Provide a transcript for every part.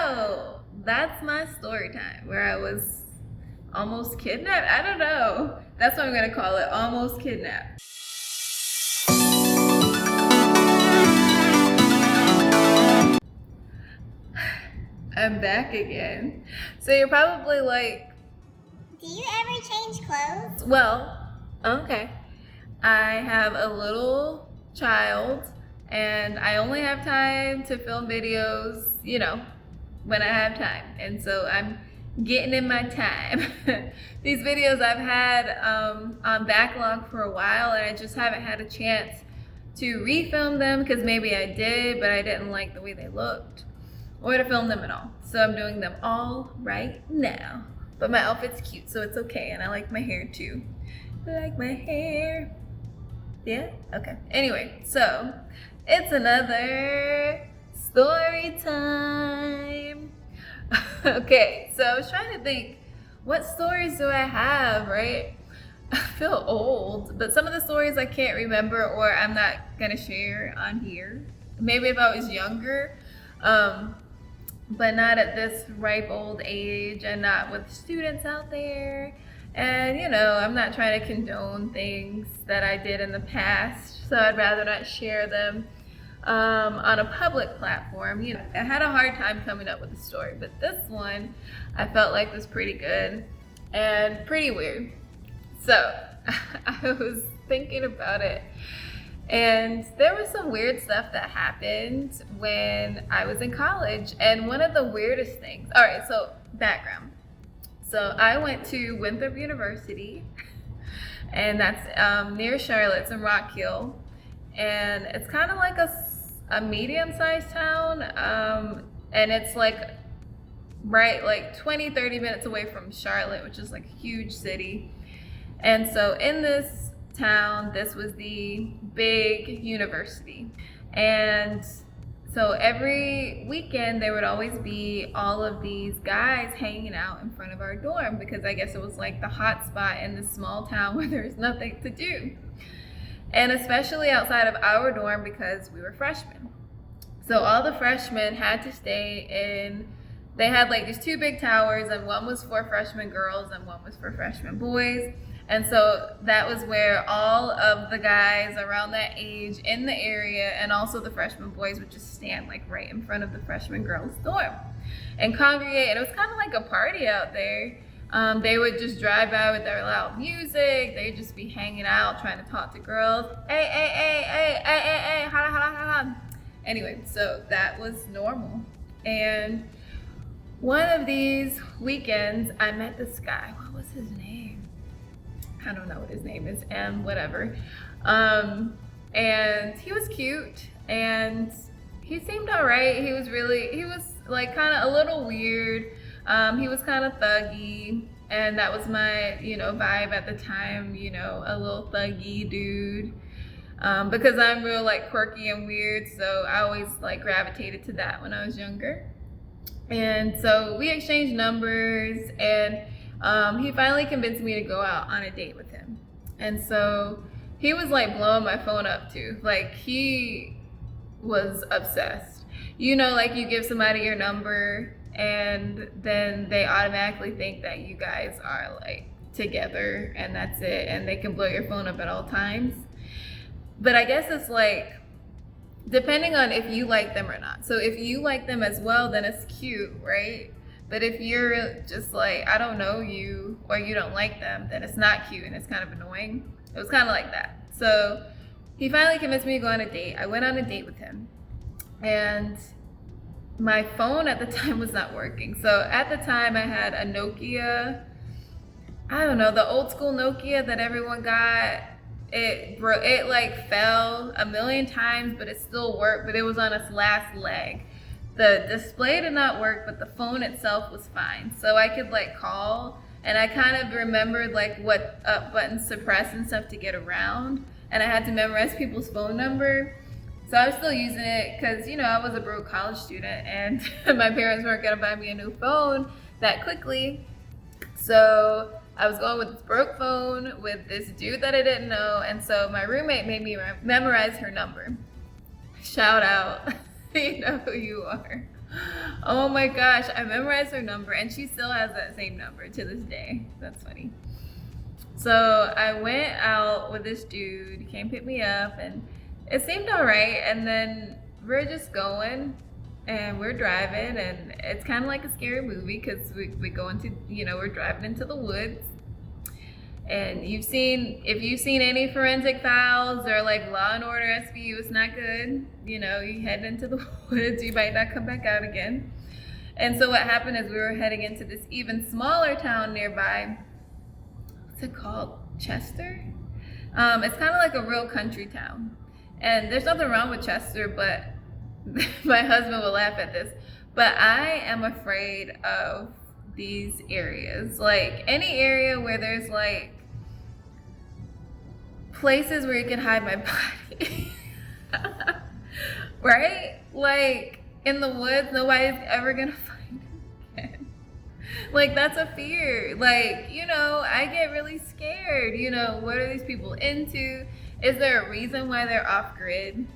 So that's my story time where I was almost kidnapped. I don't know. That's what I'm gonna call it, almost kidnapped. I'm back again. So you're probably like, do you ever change clothes? well, okay. I have a little child and I only have time to film videos, when I have time. And so I'm getting in my time. These videos I've had on backlog for a while and I just haven't had a chance to refilm them because maybe I did, but I didn't like the way they looked, or to film them at all. So I'm doing them all right now. But my outfit's cute, so it's okay, and I like my hair too. I like my hair. Yeah? Okay. Anyway, so it's another story time. Okay, so I was trying to think, what stories do I have, right? I feel old, but some of the stories I can't remember or I'm not gonna share on here. Maybe if I was younger, but not at this ripe old age and not with students out there. And I'm not trying to condone things that I did in the past, so I'd rather not share them on a public platform. I had a hard time coming up with a story, but this one I felt like was pretty good and pretty weird. So I was thinking about it, and there was some weird stuff that happened when I was in college. And one of the weirdest things, all right, so background. So I went to Winthrop University, and that's near Charlotte. It's in Rock Hill, and it's kind of like a medium-sized town, and it's like 20-30 minutes away from Charlotte, which is like a huge city. And so in this town, this was the big university, and so every weekend there would always be all of these guys hanging out in front of our dorm, because I guess it was like the hot spot in this small town where there's nothing to do, and especially outside of our dorm because we were freshmen. So all the freshmen had to stay in, they had like these two big towers, and one was for freshman girls and one was for freshman boys. And so that was where all of the guys around that age in the area, and also the freshman boys, would just stand like right in front of the freshman girls' dorm and congregate. And it was kind of like a party out there. They would just drive by with their loud music. They'd just be hanging out, trying to talk to girls. Hey, holla. Anyway, so that was normal. And one of these weekends, I met this guy. What was his name? I don't know what his name is, and whatever. And he was cute, and he seemed all right. He was like kind of a little weird. He was kind of thuggy, and that was my, vibe at the time, a little thuggy dude. Because I'm real like quirky and weird, so I always like gravitated to that when I was younger. And so we exchanged numbers, and he finally convinced me to go out on a date with him. And so he was like blowing my phone up too. Like he was obsessed. Like you give somebody your number and then they automatically think that you guys are like together and that's it, and they can blow your phone up at all times. But I guess it's like depending on if you like them or not. So if you like them as well, then it's cute, right? But if you're just like, I don't know you, or you don't like them, then it's not cute and it's kind of annoying. It was kind of like that. So he finally convinced me to go on a date. I went on a date with him, and my phone at the time was not working. So at the time I had a Nokia, I don't know, the old school Nokia that everyone got. It like fell a million times, but it still worked, but it was on its last leg. The display did not work, but the phone itself was fine. So I could like call, and I kind of remembered like what buttons to press and stuff to get around. And I had to memorize people's phone number. So I was still using it because, I was a broke college student, and my parents weren't gonna buy me a new phone that quickly. So I was going with this broke phone with this dude that I didn't know. And so my roommate made me memorize her number. Shout out. You know who you are. Oh my gosh, I memorized her number and she still has that same number to this day. That's funny. So I went out with this dude, he came pick me up, and it seemed all right. And then we're just going and we're driving, and it's kind of like a scary movie because we go into, we're driving into the woods. And if you've seen any Forensic Files or like Law and Order SVU, it's not good. You head into the woods, you might not come back out again. And so what happened is we were heading into this even smaller town nearby. What's it called? Chester? It's kind of like a real country town. And there's nothing wrong with Chester, but my husband will laugh at this. But I am afraid of these areas. Like any area where there's like places where you can hide my body. Right? Like in the woods, nobody's ever gonna find it again. Like that's a fear. Like, I get really scared. What are these people into? Is there a reason why they're off grid?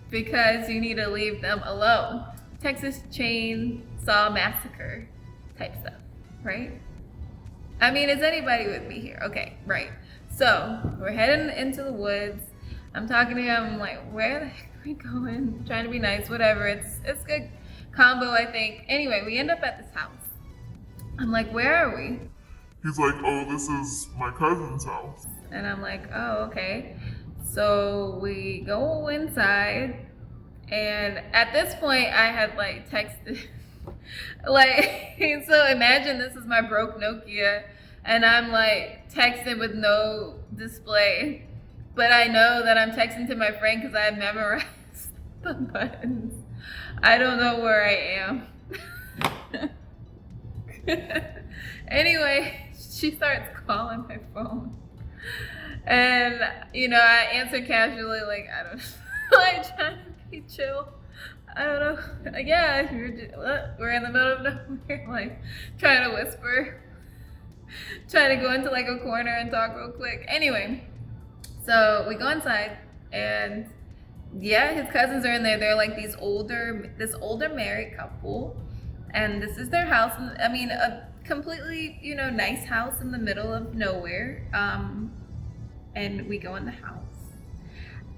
Because you need to leave them alone. Texas Chainsaw Massacre type stuff, right? I mean, is anybody with me here? Okay, right. So we're heading into the woods. I'm talking to him. I'm like, where the heck are we going? Trying to be nice, whatever. It's good combo, I think. Anyway, we end up at this house. I'm like, where are we? He's like, oh, this is my cousin's house. And I'm like, oh, okay. So we go inside, and at this point I had like texted like, so imagine this is my broke Nokia and I'm like texting with no display, but I know that I'm texting to my friend because I memorized the buttons. I don't know where I am. Anyway, she starts calling my phone. And, I answer casually, like, I don't know, like, trying to be chill. I don't know. Yeah, we're in the middle of nowhere, like, trying to whisper. Trying to go into, like, a corner and talk real quick. Anyway, so we go inside, and, yeah, his cousins are in there. They're, like, this older married couple. And this is their house. I mean, a completely, nice house in the middle of nowhere. And we go in the house.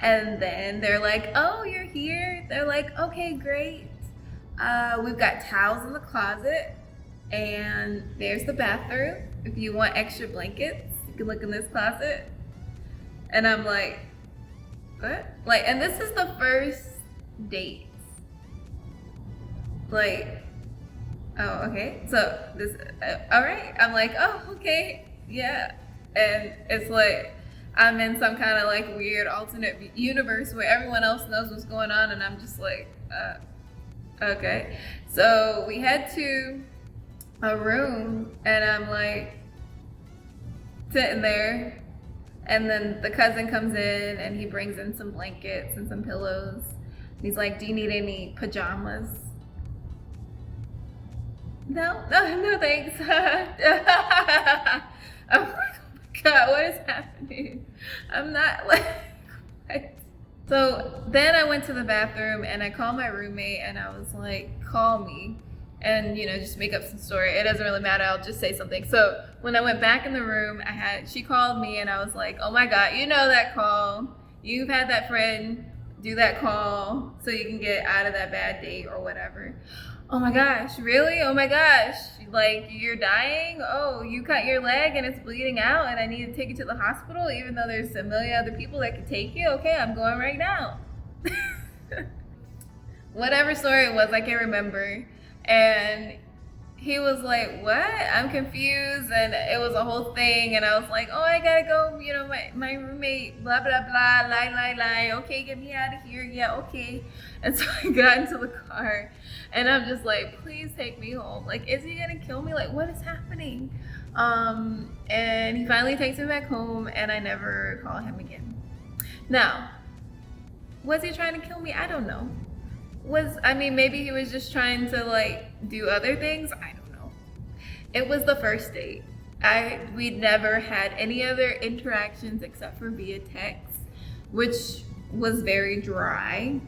And then they're like, oh, you're here? They're like, okay, great. We've got towels in the closet. And there's the bathroom. If you want extra blankets, you can look in this closet. And I'm like, what? Like, and this is the first date. Like, oh, okay. So this, all right. I'm like, oh, okay. Yeah. And it's like, I'm in some kind of like weird alternate universe where everyone else knows what's going on, and I'm just like, okay. So we head to a room, and I'm like sitting there, and then the cousin comes in, and he brings in some blankets and some pillows. He's like, do you need any pajamas? No, thanks. I'm like, God, what is happening? I'm not like, what? So then I went to the bathroom and I called my roommate and I was like, call me and, just make up some story. It doesn't really matter. I'll just say something. So when I went back in the room, she called me and I was like, oh my God, that call. You've had that friend do that call so you can get out of that bad date or whatever. Oh my gosh, really? Oh my gosh, like you're dying? Oh, you cut your leg and it's bleeding out and I need to take you to the hospital even though there's a million other people that could take you? Okay, I'm going right now. Whatever story it was, I can't remember. And he was like, what? I'm confused. And it was a whole thing. And I was like, oh, I gotta go. My roommate, blah, blah, blah, lie. Okay, get me out of here. Yeah, okay. And so I got into the car and I'm just like, please take me home. Like, is he gonna kill me? Like, what is happening? And he finally takes me back home and I never call him again. Now, was he trying to kill me? I don't know. Maybe he was just trying to like do other things. I don't know. It was the first date. We'd never had any other interactions except for via text, which was very dry.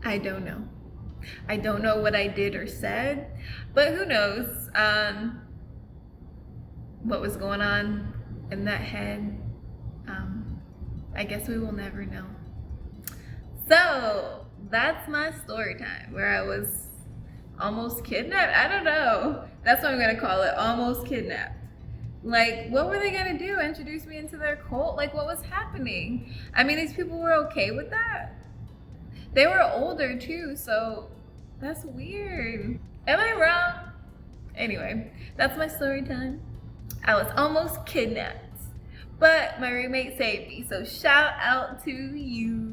I don't know. I don't know what I did or said, but who knows what was going on in that head. I guess we will never know. So that's my story time where I was almost kidnapped. I don't know. That's what I'm gonna call it, almost kidnapped. Like, what were they gonna do? Introduce me into their cult? Like, what was happening? I mean, these people were okay with that. They were older too, so that's weird. Am I wrong? Anyway, that's my story time. I was almost kidnapped, but my roommate saved me, so shout out to you.